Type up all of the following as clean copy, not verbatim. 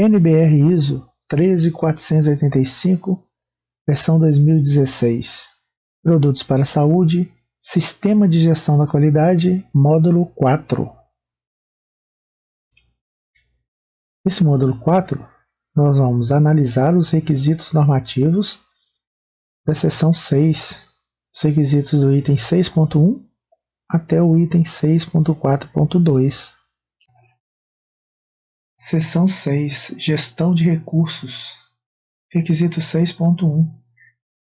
NBR ISO 13485, versão 2016. Produtos para a saúde, Sistema de Gestão da Qualidade, módulo 4. Nesse módulo 4, nós vamos analisar os requisitos normativos da seção 6, os requisitos do item 6.1 até o item 6.4.2. Seção 6, Gestão de Recursos. Requisito 6.1,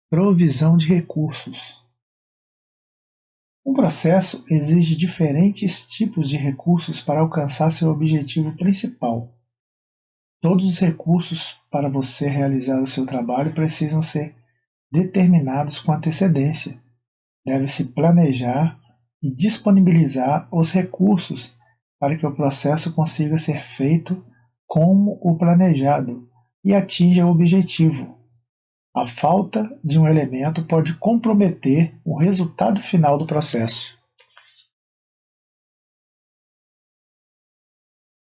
Provisão de recursos. Um processo exige diferentes tipos de recursos para alcançar seu objetivo principal. Todos os recursos para você realizar o seu trabalho precisam ser determinados com antecedência. Deve-se planejar e disponibilizar os recursos para que o processo consiga ser feito como o planejado e atinja o objetivo. A falta de um elemento pode comprometer o resultado final do processo.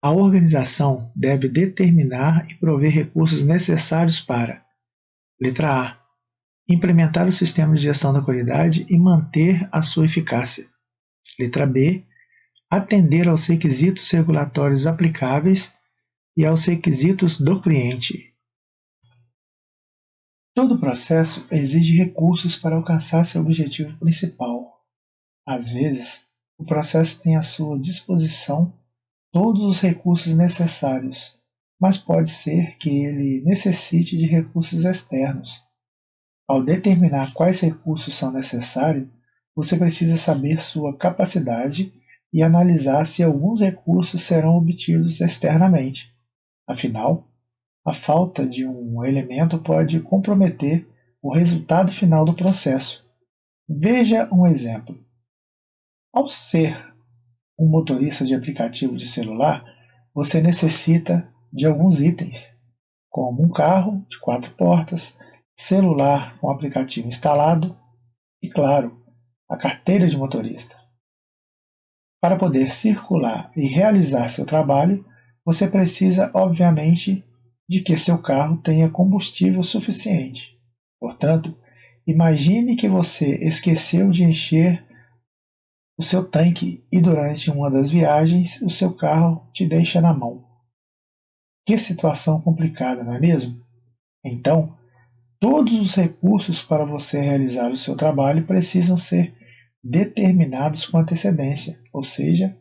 A organização deve determinar e prover recursos necessários para: letra A, implementar o sistema de gestão da qualidade e manter a sua eficácia. Letra B, atender aos requisitos regulatórios aplicáveis e aos requisitos do cliente. Todo processo exige recursos para alcançar seu objetivo principal. Às vezes, o processo tem à sua disposição todos os recursos necessários, mas pode ser que ele necessite de recursos externos. Ao determinar quais recursos são necessários, você precisa saber sua capacidade e analisar se alguns recursos serão obtidos externamente. Afinal, a falta de um elemento pode comprometer o resultado final do processo. Veja um exemplo. Ao ser um motorista de aplicativo de celular, você necessita de alguns itens, como um carro de 4 portas, celular com aplicativo instalado e, claro, a carteira de motorista. Para poder circular e realizar seu trabalho, você precisa, obviamente, de que seu carro tenha combustível suficiente. Portanto, imagine que você esqueceu de encher o seu tanque e durante uma das viagens o seu carro te deixa na mão. Que situação complicada, não é mesmo? Então, todos os recursos para você realizar o seu trabalho precisam ser determinados com antecedência, ou seja,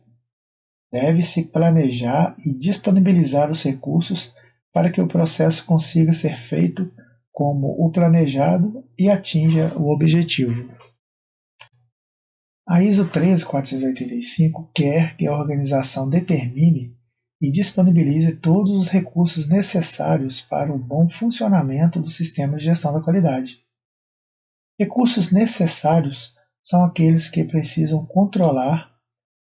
deve-se planejar e disponibilizar os recursos para que o processo consiga ser feito como o planejado e atinja o objetivo. A ISO 13485 quer que a organização determine e disponibilize todos os recursos necessários para o bom funcionamento do sistema de gestão da qualidade. Recursos necessários são aqueles que precisam controlar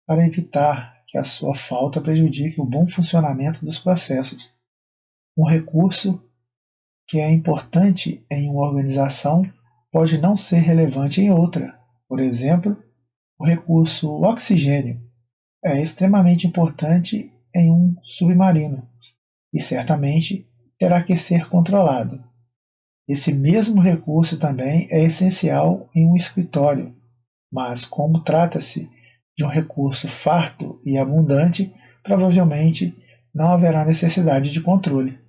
para evitar que a sua falta prejudique o bom funcionamento dos processos. Um recurso que é importante em uma organização pode não ser relevante em outra. Por exemplo, o recurso oxigênio é extremamente importante em um submarino e certamente terá que ser controlado. Esse mesmo recurso também é essencial em um escritório, mas como trata-se de um recurso farto e abundante, provavelmente não haverá necessidade de controle.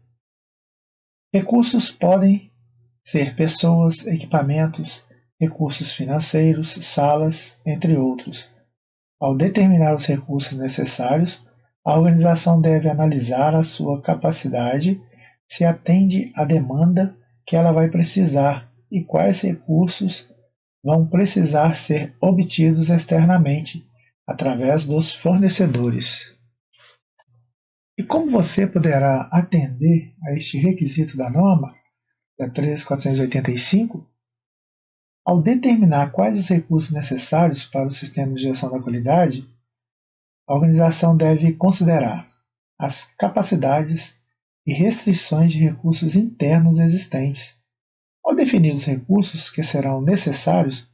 Recursos podem ser pessoas, equipamentos, recursos financeiros, salas, entre outros. Ao determinar os recursos necessários, a organização deve analisar a sua capacidade, se atende à demanda que ela vai precisar e quais recursos vão precisar ser obtidos externamente, através dos fornecedores. E como você poderá atender a este requisito da norma, da 13485, ao determinar quais os recursos necessários para o sistema de gestão da qualidade, a organização deve considerar as capacidades e restrições de recursos internos existentes. Ao definir os recursos que serão necessários,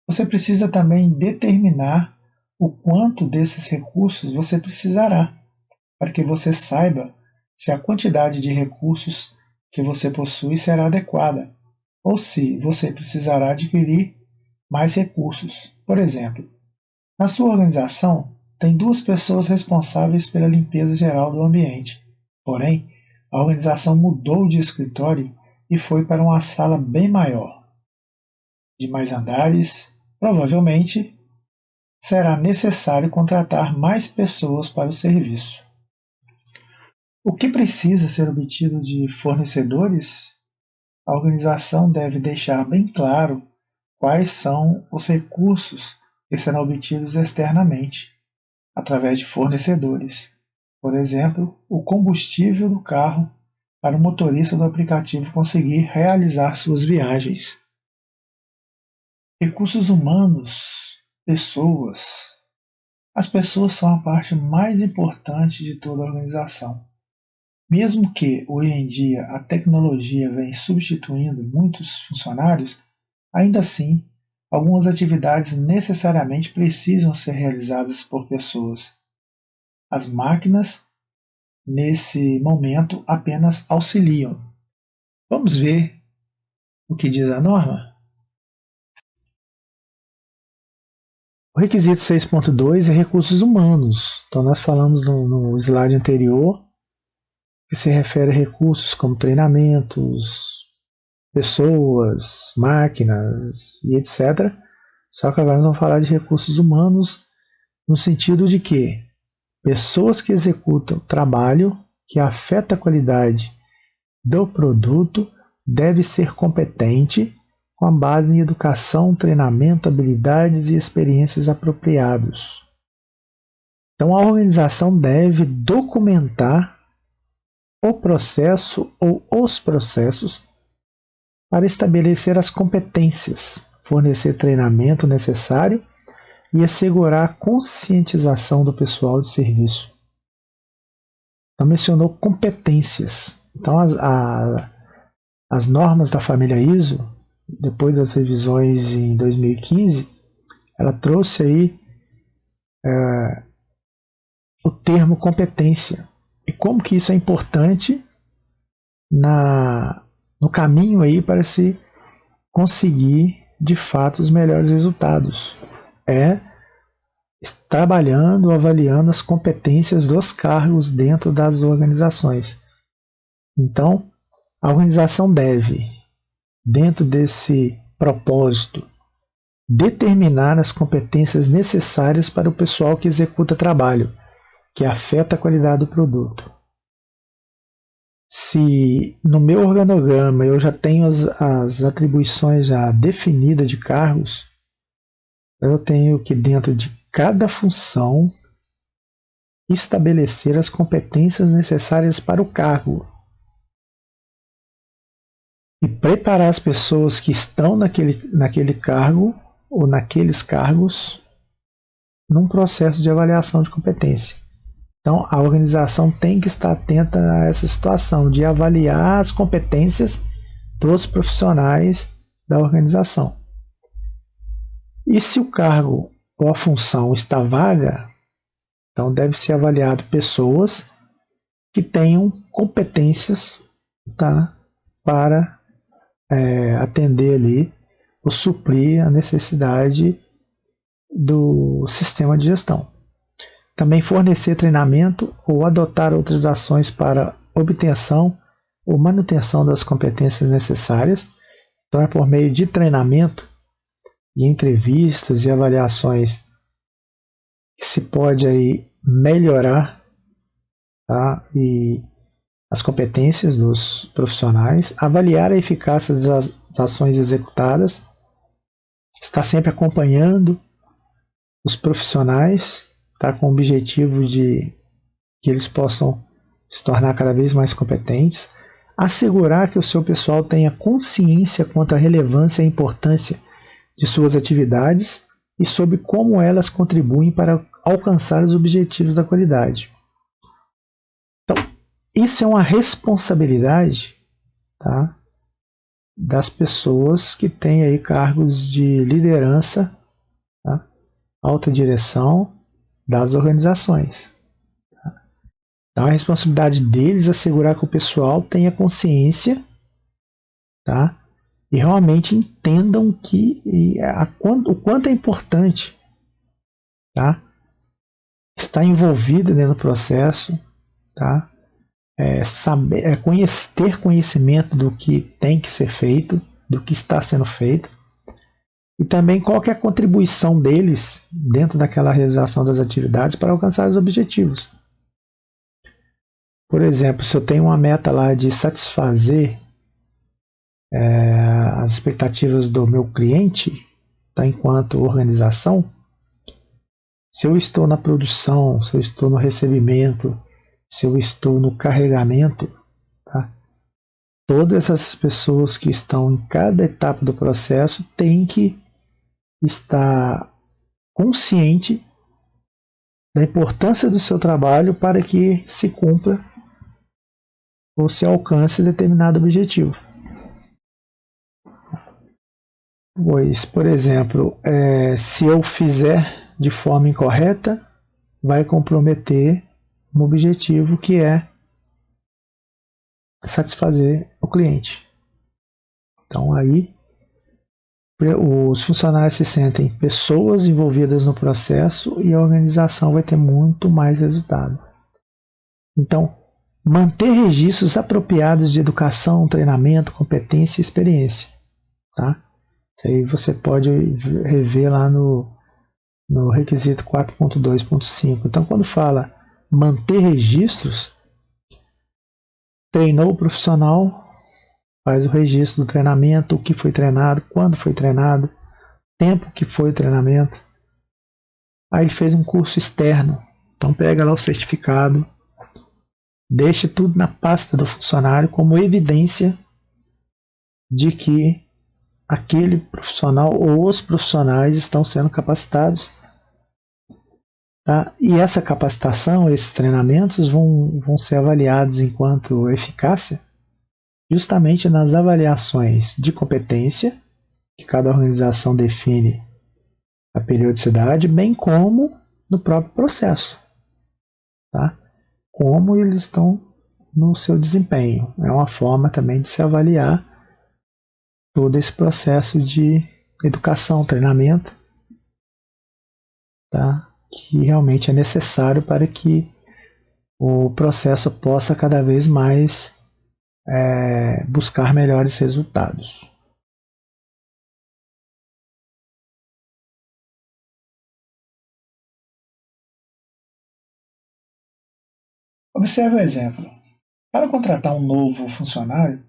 você precisa também determinar o quanto desses recursos você precisará, para que você saiba se a quantidade de recursos que você possui será adequada, ou se você precisará adquirir mais recursos. Por exemplo, na sua organização, tem 2 pessoas responsáveis pela limpeza geral do ambiente. Porém, a organização mudou de escritório e foi para uma sala bem maior, de mais andares. Provavelmente, será necessário contratar mais pessoas para o serviço. O que precisa ser obtido de fornecedores? A organização deve deixar bem claro quais são os recursos que serão obtidos externamente, através de fornecedores. Por exemplo, o combustível do carro para o motorista do aplicativo conseguir realizar suas viagens. Recursos humanos, pessoas. As pessoas são a parte mais importante de toda a organização. Mesmo que, hoje em dia, a tecnologia vem substituindo muitos funcionários, ainda assim, algumas atividades necessariamente precisam ser realizadas por pessoas. As máquinas, nesse momento, apenas auxiliam. Vamos ver o que diz a norma? O requisito 6.2 é recursos humanos. Então, nós falamos no slide anterior que se refere a recursos como treinamentos, pessoas, máquinas e etc. Só que agora nós vamos falar de recursos humanos no sentido de que pessoas que executam trabalho que afeta a qualidade do produto deve ser competente com a base em educação, treinamento, habilidades e experiências apropriados. Então a organização deve documentar o processo ou os processos para estabelecer as competências, fornecer treinamento necessário e assegurar a conscientização do pessoal de serviço. Então mencionou competências. Então as normas da família ISO, depois das revisões em 2015, ela trouxe aí o termo competência. E como que isso é importante no caminho aí para se conseguir de fato os melhores resultados. É trabalhando, avaliando as competências dos cargos dentro das organizações. Então, a organização deve, dentro desse propósito, determinar as competências necessárias para o pessoal que executa trabalho, que afeta a qualidade do produto. Se no meu organograma eu já tenho as atribuições já definidas de cargos, eu tenho que, dentro de cada função, estabelecer as competências necessárias para o cargo e preparar as pessoas que estão naquele cargo ou naqueles cargos num processo de avaliação de competência. Então, a organização tem que estar atenta a essa situação de avaliar as competências dos profissionais da organização. E se o cargo ou a função está vaga, então deve ser avaliado pessoas que tenham competências, tá, para atender ali ou suprir a necessidade do sistema de gestão. Também fornecer treinamento ou adotar outras ações para obtenção ou manutenção das competências necessárias. Então, é por meio de treinamento e entrevistas e avaliações que se pode aí melhorar, tá, e as competências dos profissionais, avaliar a eficácia das ações executadas, estar sempre acompanhando os profissionais, tá, com o objetivo de que eles possam se tornar cada vez mais competentes, assegurar que o seu pessoal tenha consciência quanto à relevância e importância de suas atividades e sobre como elas contribuem para alcançar os objetivos da qualidade. Então, isso é uma responsabilidade, tá, das pessoas que têm aí cargos de liderança, tá, alta direção das organizações. Então, a responsabilidade deles é assegurar que o pessoal tenha consciência, tá? E realmente entendam o quanto é importante, tá? Estar envolvido dentro do processo, tá? Ter conhecimento do que tem que ser feito, do que está sendo feito, e também qual que é a contribuição deles dentro daquela realização das atividades para alcançar os objetivos. Por exemplo, se eu tenho uma meta lá de satisfazer as expectativas do meu cliente, tá, enquanto organização, se eu estou na produção, se eu estou no recebimento, se eu estou no carregamento, tá, todas essas pessoas que estão em cada etapa do processo têm que estar consciente da importância do seu trabalho para que se cumpra ou se alcance determinado objetivo. Pois, por exemplo, se eu fizer de forma incorreta, vai comprometer um objetivo que é satisfazer o cliente. Então aí os funcionários se sentem pessoas envolvidas no processo e a organização vai ter muito mais resultado. Então, manter registros apropriados de educação, treinamento, competência e experiência. Tá? Isso aí você pode rever lá no requisito 4.2.5. Então, quando fala manter registros, treinou o profissional, faz o registro do treinamento, o que foi treinado, quando foi treinado, tempo que foi o treinamento. Aí ele fez um curso externo, então pega lá o certificado, deixa tudo na pasta do funcionário como evidência de que aquele profissional ou os profissionais estão sendo capacitados. Tá? E essa capacitação, esses treinamentos vão ser avaliados enquanto eficácia justamente nas avaliações de competência, que cada organização define a periodicidade, bem como no próprio processo. Tá? Como eles estão no seu desempenho. É uma forma também de se avaliar todo esse processo de educação, treinamento, tá? Que realmente é necessário para que o processo possa cada vez mais buscar melhores resultados. Observe o exemplo. Para contratar um novo funcionário,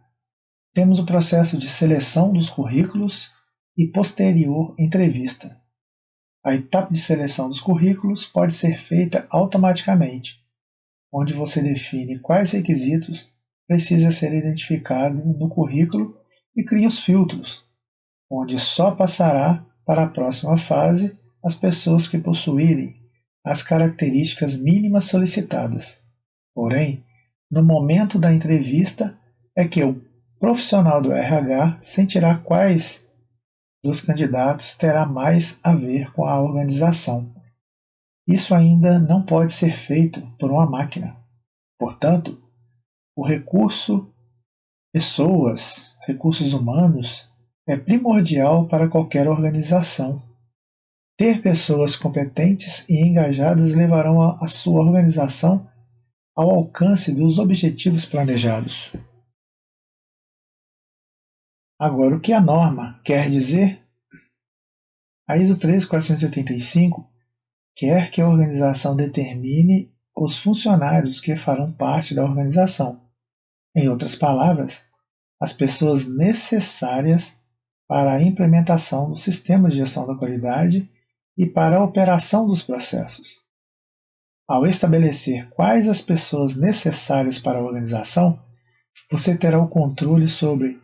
temos o processo de seleção dos currículos e posterior entrevista. A etapa de seleção dos currículos pode ser feita automaticamente, onde você define quais requisitos precisa ser identificado no currículo e cria os filtros, onde só passará para a próxima fase as pessoas que possuírem as características mínimas solicitadas. Porém, no momento da entrevista é que o profissional do RH sentirá quais dos candidatos terá mais a ver com a organização. Isso ainda não pode ser feito por uma máquina. Portanto, o recurso pessoas, recursos humanos, é primordial para qualquer organização. Ter pessoas competentes e engajadas levarão a sua organização ao alcance dos objetivos planejados. Agora, o que a norma quer dizer? A ISO 13485 quer que a organização determine os funcionários que farão parte da organização. Em outras palavras, as pessoas necessárias para a implementação do sistema de gestão da qualidade e para a operação dos processos. Ao estabelecer quais as pessoas necessárias para a organização, você terá o controle sobre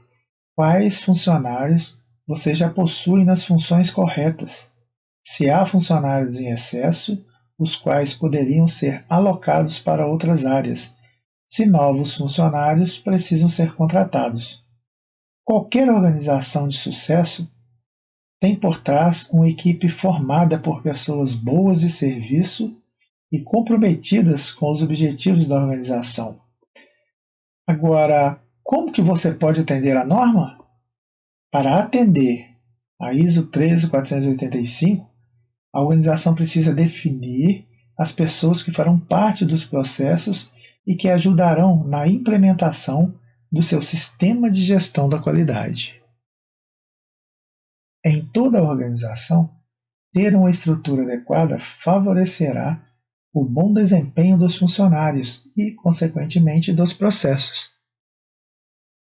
quais funcionários você já possui nas funções corretas, se há funcionários em excesso, os quais poderiam ser alocados para outras áreas, se novos funcionários precisam ser contratados. Qualquer organização de sucesso tem por trás uma equipe formada por pessoas boas de serviço e comprometidas com os objetivos da organização. Agora, como que você pode atender a norma? Para atender a ISO 13485, a organização precisa definir as pessoas que farão parte dos processos e que ajudarão na implementação do seu sistema de gestão da qualidade. Em toda a organização, ter uma estrutura adequada favorecerá o bom desempenho dos funcionários e, consequentemente, dos processos.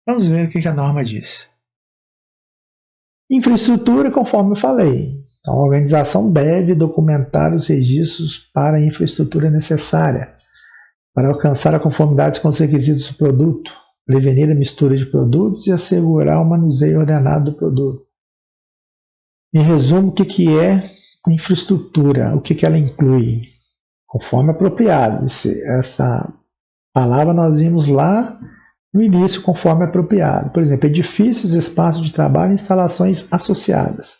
Vamos ver o que a norma diz. Infraestrutura, conforme eu falei. Então, a organização deve documentar os registros para a infraestrutura necessária para alcançar a conformidade com os requisitos do produto, prevenir a mistura de produtos e assegurar o manuseio ordenado do produto. Em resumo, o que é infraestrutura? O que ela inclui? Conforme apropriado. Essa palavra nós vimos lá no início, conforme apropriado. Por exemplo, edifícios, espaços de trabalho e instalações associadas.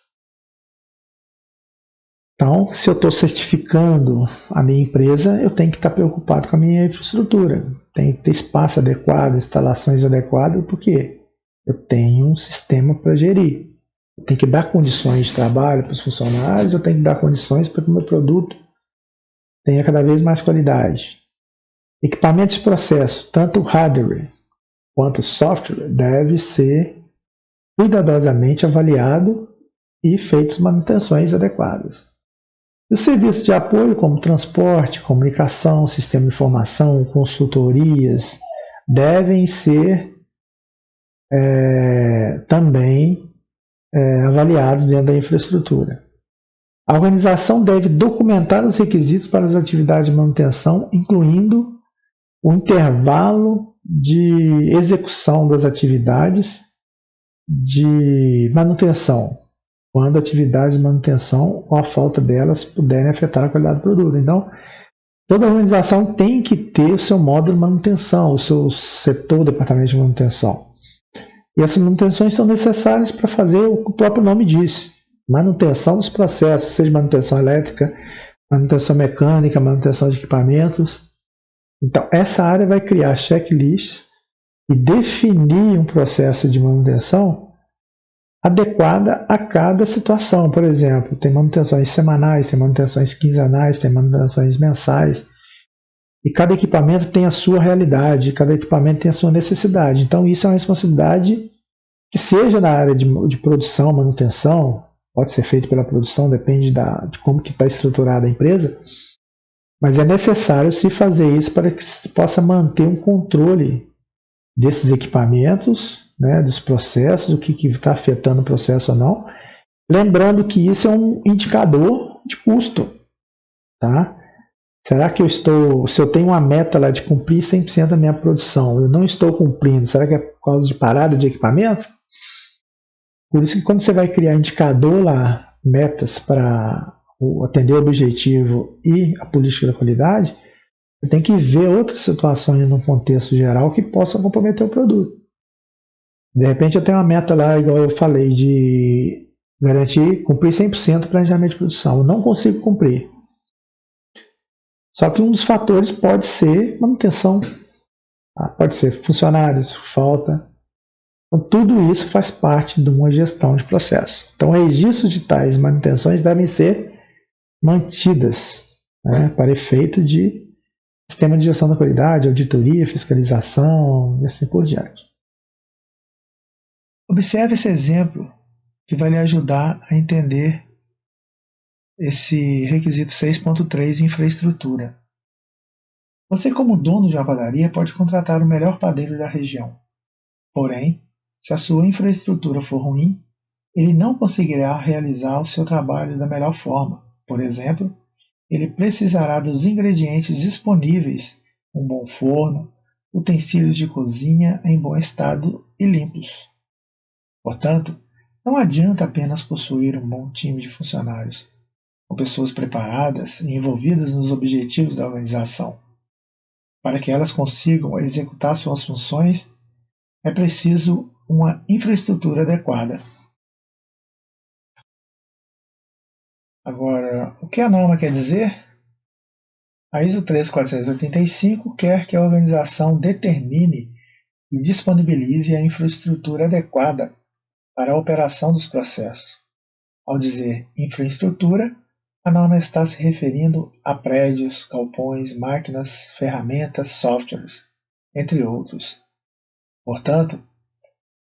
Então, se eu estou certificando a minha empresa, eu tenho que estar preocupado com a minha infraestrutura. Tem que ter espaço adequado, instalações adequadas, porque eu tenho um sistema para gerir. Eu tenho que dar condições de trabalho para os funcionários, eu tenho que dar condições para que o meu produto tenha cada vez mais qualidade. Equipamentos de processo, tanto hardware quanto software, deve ser cuidadosamente avaliado e feitas manutenções adequadas. E os serviços de apoio, como transporte, comunicação, sistema de informação, consultorias, devem ser também avaliados dentro da infraestrutura. A organização deve documentar os requisitos para as atividades de manutenção, incluindo o intervalo de execução das atividades de manutenção, quando a atividade de manutenção ou a falta delas puderem afetar a qualidade do produto. Então, toda organização tem que ter o seu módulo de manutenção, o seu setor, departamento de manutenção. E essas manutenções são necessárias para fazer o que o próprio nome diz, manutenção dos processos, seja manutenção elétrica, manutenção mecânica, manutenção de equipamentos. Então, essa área vai criar checklists e definir um processo de manutenção adequada a cada situação. Por exemplo, tem manutenções semanais, tem manutenções quinzenais, tem manutenções mensais. E cada equipamento tem a sua realidade, cada equipamento tem a sua necessidade. Então, isso é uma responsabilidade que seja na área de produção, manutenção, pode ser feito pela produção, depende de como que está estruturada a empresa, mas é necessário se fazer isso para que se possa manter um controle desses equipamentos, né, dos processos, o que está afetando o processo ou não. Lembrando que isso é um indicador de custo. Tá? Será que se eu tenho uma meta lá de cumprir 100% da minha produção, eu não estou cumprindo, será que é por causa de parada de equipamento? Por isso que quando você vai criar indicador lá, metas para atender o objetivo e a política da qualidade, você tem que ver outras situações no contexto geral que possam comprometer o produto. De repente eu tenho uma meta lá, igual eu falei, de garantir cumprir 100% do planejamento de produção. Eu não consigo cumprir. Só que um dos fatores pode ser manutenção, pode ser funcionários, falta. Então, tudo isso faz parte de uma gestão de processo. Então, registros de tais manutenções devem ser mantidas, né, para efeito de sistema de gestão da qualidade, auditoria, fiscalização e assim por diante. Observe esse exemplo que vai lhe ajudar a entender esse requisito 6.3 infraestrutura. Você, como dono de uma padaria, pode contratar o melhor padeiro da região. Porém, se a sua infraestrutura for ruim, ele não conseguirá realizar o seu trabalho da melhor forma. Por exemplo, ele precisará dos ingredientes disponíveis, um bom forno, utensílios de cozinha em bom estado e limpos. Portanto, não adianta apenas possuir um bom time de funcionários, com pessoas preparadas e envolvidas nos objetivos da organização. Para que elas consigam executar suas funções, é preciso uma infraestrutura adequada. Agora, o que a norma quer dizer? A ISO 13485 quer que a organização determine e disponibilize a infraestrutura adequada para a operação dos processos. Ao dizer infraestrutura, a norma está se referindo a prédios, galpões, máquinas, ferramentas, softwares, entre outros. Portanto,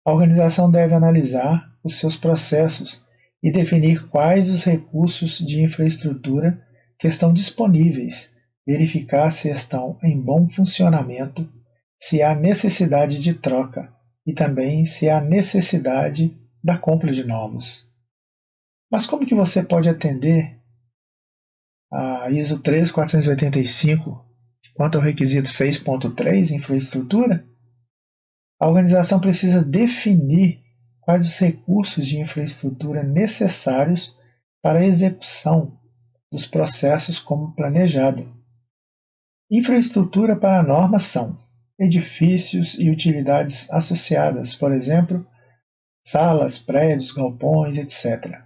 a organização deve analisar os seus processos e definir quais os recursos de infraestrutura que estão disponíveis, verificar se estão em bom funcionamento, se há necessidade de troca e também se há necessidade da compra de novos. Mas como que você pode atender a ISO 13485 quanto ao requisito 6.3, infraestrutura? A organização precisa definir quais os recursos de infraestrutura necessários para a execução dos processos como planejado. Infraestrutura para a norma são edifícios e utilidades associadas, por exemplo, salas, prédios, galpões, etc.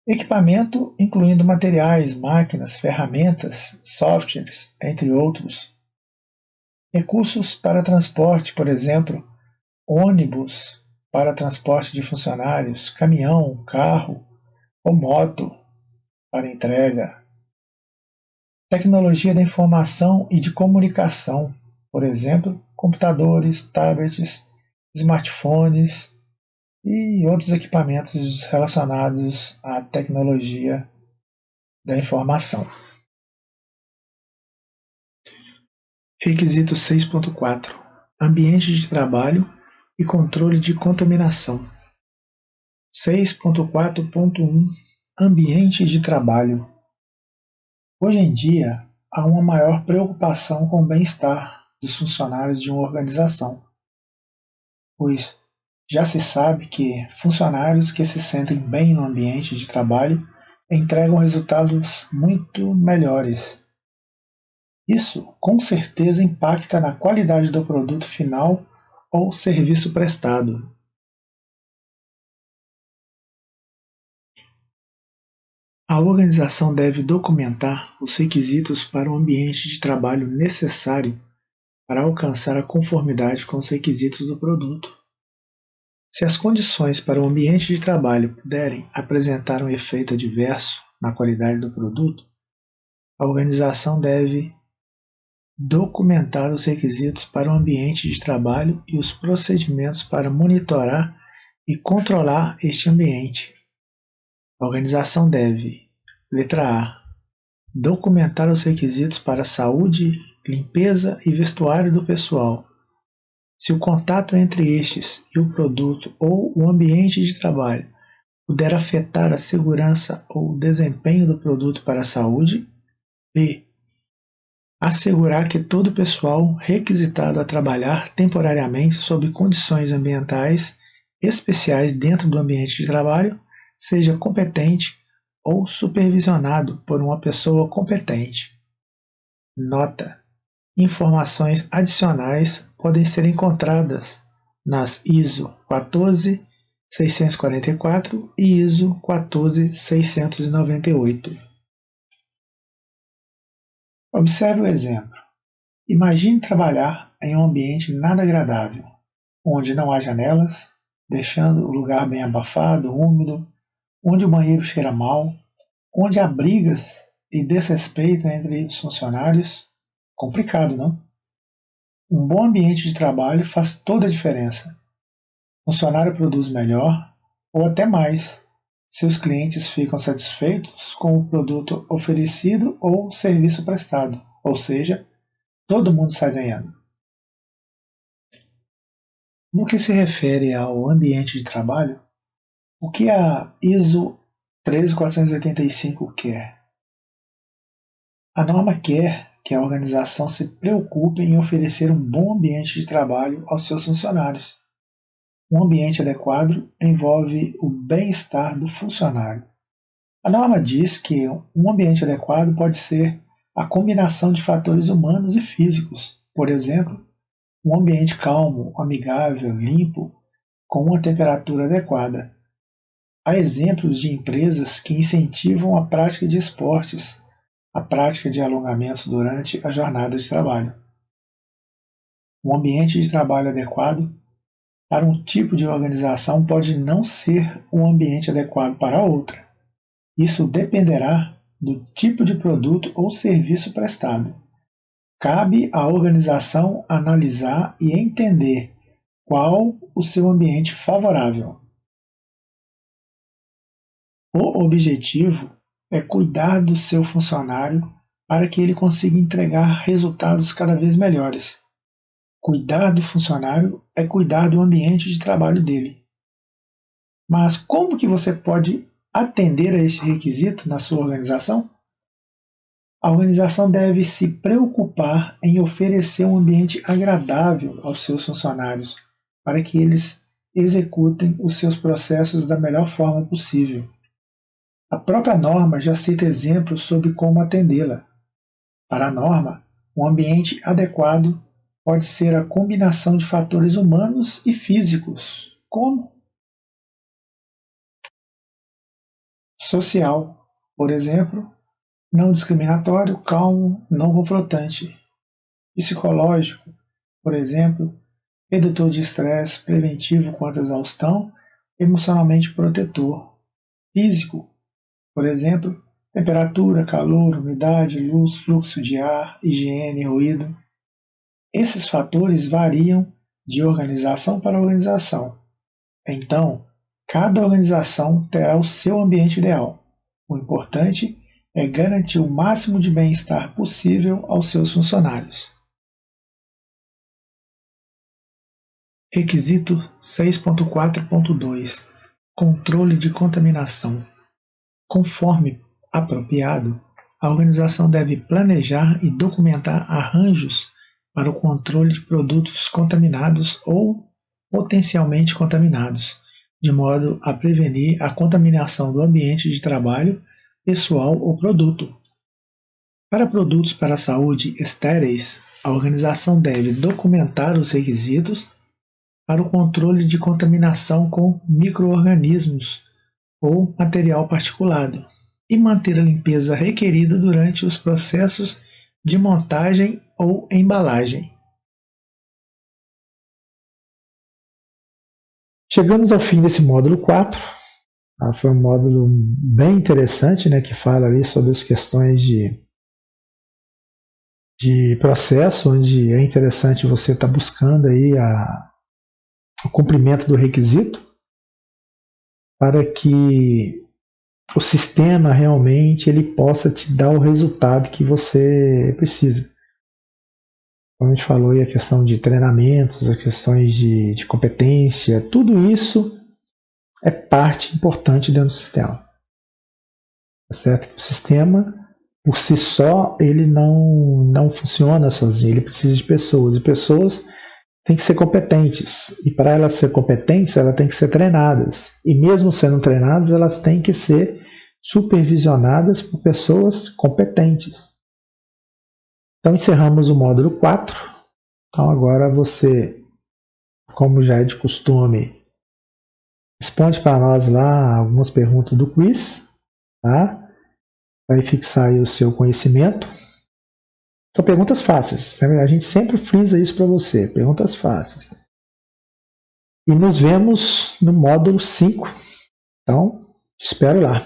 Equipamento, incluindo materiais, máquinas, ferramentas, softwares, entre outros. Recursos para transporte, por exemplo, ônibus para transporte de funcionários, caminhão, carro ou moto para entrega. Tecnologia da informação e de comunicação, por exemplo, computadores, tablets, smartphones e outros equipamentos relacionados à tecnologia da informação. Requisito 6.4. Ambiente de trabalho e controle de contaminação. 6.4.1. Ambiente de trabalho. Hoje em dia, há uma maior preocupação com o bem-estar dos funcionários de uma organização, pois já se sabe que funcionários que se sentem bem no ambiente de trabalho entregam resultados muito melhores. Isso, com certeza, impacta na qualidade do produto final ou serviço prestado. A organização deve documentar os requisitos para o ambiente de trabalho necessário para alcançar a conformidade com os requisitos do produto. Se as condições para o ambiente de trabalho puderem apresentar um efeito adverso na qualidade do produto, a organização deve documentar os requisitos para o ambiente de trabalho e os procedimentos para monitorar e controlar este ambiente. A organização deve, letra A, documentar os requisitos para saúde, limpeza e vestuário do pessoal. Se o contato entre estes e o produto ou o ambiente de trabalho puder afetar a segurança ou o desempenho do produto para a saúde. B. Assegurar que todo o pessoal requisitado a trabalhar temporariamente sob condições ambientais especiais dentro do ambiente de trabalho seja competente ou supervisionado por uma pessoa competente. Nota: informações adicionais podem ser encontradas nas ISO 14644 e ISO 14698. Observe o exemplo. Imagine trabalhar em um ambiente nada agradável, onde não há janelas, deixando o lugar bem abafado, úmido, onde o banheiro cheira mal, onde há brigas e desrespeito entre os funcionários. Complicado, não? Um bom ambiente de trabalho faz toda a diferença. O funcionário produz melhor ou até mais. Seus clientes ficam satisfeitos com o produto oferecido ou serviço prestado, ou seja, todo mundo sai ganhando. No que se refere ao ambiente de trabalho, o que a ISO 13485 quer? A norma quer que a organização se preocupe em oferecer um bom ambiente de trabalho aos seus funcionários. Um ambiente adequado envolve o bem-estar do funcionário. A norma diz que um ambiente adequado pode ser a combinação de fatores humanos e físicos. Por exemplo, um ambiente calmo, amigável, limpo, com uma temperatura adequada. Há exemplos de empresas que incentivam a prática de esportes, a prática de alongamentos durante a jornada de trabalho. Um ambiente de trabalho adequado para um tipo de organização pode não ser o ambiente adequado para outra. Isso dependerá do tipo de produto ou serviço prestado. Cabe à organização analisar e entender qual o seu ambiente favorável. O objetivo é cuidar do seu funcionário para que ele consiga entregar resultados cada vez melhores. Cuidar do funcionário é cuidar do ambiente de trabalho dele. Mas como que você pode atender a este requisito na sua organização? A organização deve se preocupar em oferecer um ambiente agradável aos seus funcionários, para que eles executem os seus processos da melhor forma possível. A própria norma já cita exemplos sobre como atendê-la. Para a norma, um ambiente adequado pode ser a combinação de fatores humanos e físicos, como social, por exemplo, não discriminatório, calmo, não confrontante. Psicológico, por exemplo, redutor de estresse, preventivo contra a exaustão, emocionalmente protetor. Físico, por exemplo, temperatura, calor, umidade, luz, fluxo de ar, higiene, ruído. Esses fatores variam de organização para organização. Então, cada organização terá o seu ambiente ideal. O importante é garantir o máximo de bem-estar possível aos seus funcionários. Requisito 6.4.2 Controle de contaminação. Conforme apropriado, a organização deve planejar e documentar arranjos para o controle de produtos contaminados ou potencialmente contaminados, de modo a prevenir a contaminação do ambiente de trabalho, pessoal ou produto. Para produtos para a saúde estéreis, a organização deve documentar os requisitos para o controle de contaminação com micro-organismos ou material particulado e manter a limpeza requerida durante os processos de montagem ou embalagem. Chegamos ao fim desse módulo 4. Foi um módulo bem interessante, que fala ali sobre as questões de processo, onde é interessante você estar buscando aí o cumprimento do requisito para que o sistema realmente ele possa te dar o resultado que você precisa. Como a gente falou aí, a questão de treinamentos, as questões de competência, tudo isso é parte importante dentro do sistema. Tá certo? O sistema, por si só, ele não funciona sozinho, ele precisa de pessoas, e pessoas têm que ser competentes, e para elas ser competentes, elas têm que ser treinadas, e mesmo sendo treinadas, elas têm que ser supervisionadas por pessoas competentes. Então encerramos o módulo 4. Então agora você, como já é de costume, responde para nós lá algumas perguntas do quiz, tá? Vai fixar aí o seu conhecimento. São perguntas fáceis, a gente sempre frisa isso para você, perguntas fáceis. E nos vemos no módulo 5. Então, te espero lá.